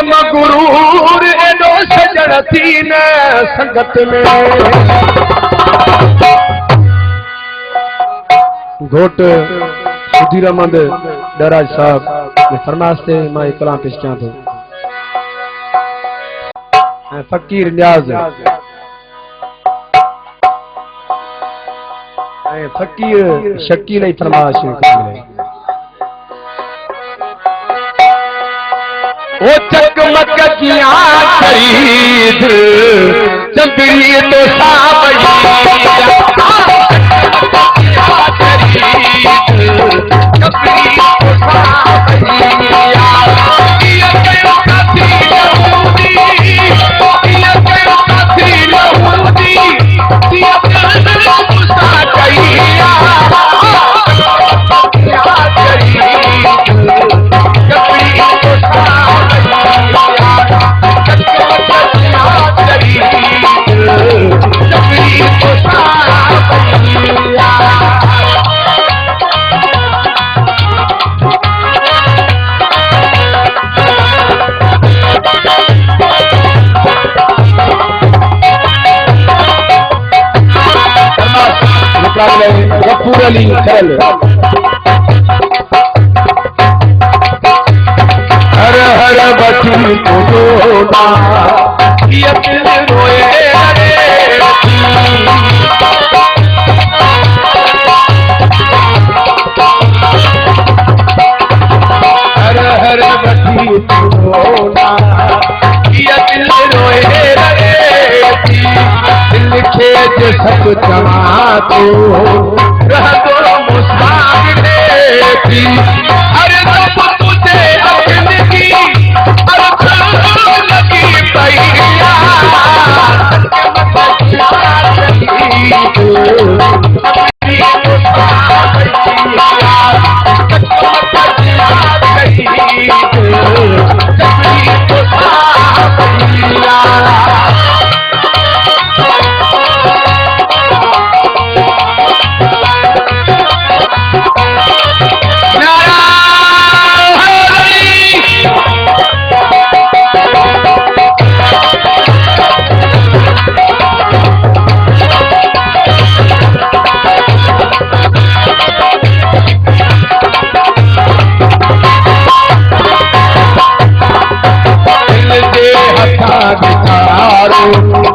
मगरूर एडो सजण थी न संगत में घोट सुधीर अहमद डराज साहब ने फरमास्ते मां कलाम पेश किया तो फकीर न्याज फकीर शकील फरमाश वो चकमक किया खरीद चंदरी तो गफूर अली खरल हर हर बची तो रोना ये दिल रोए रे हर हर बची तो रोना ये दिल रोए रे दिल खेत सच चवा तो रह दो मुस्कान थी अरे तब तुझे अपने की अर्थ लगी पैया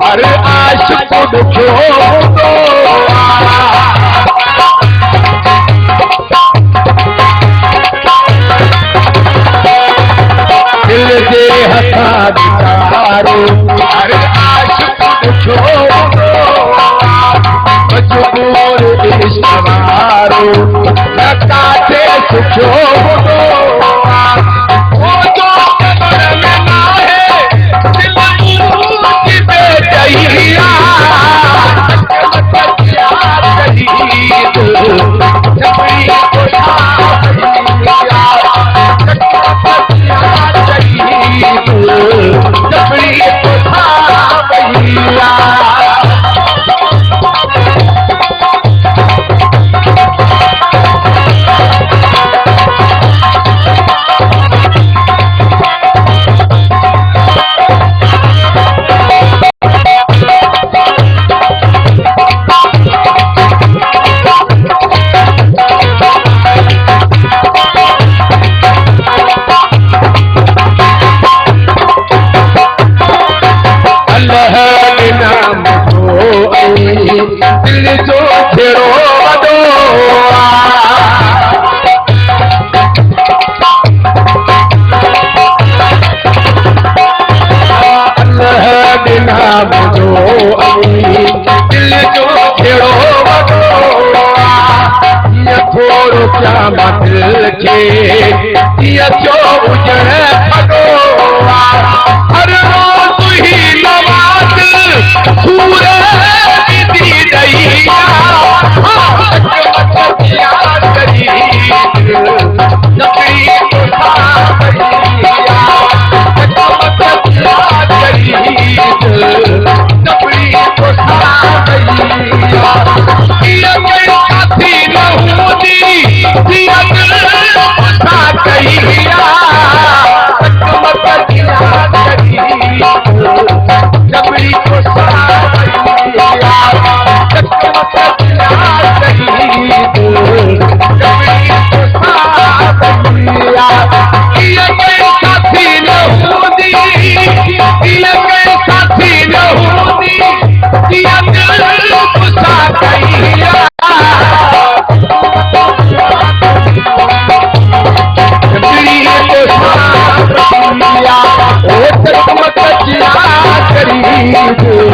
अरे आशिक दुखो दिल जे हथा दिखारो अरे आशिक दुखो मजबूर इश्क़वारो न काटे सुखो वो जो कब्र में ना है दिल की बेचैया दिल जो छेड़ो वॾो अल्लाह ॾिना मुंहिंजो दिल जो छेड़ो वॾो हीअं थोरो क्या दिल खे हीअं चो हुजण खॾो हर रोज़ ही नवाज़ सूर कही ईद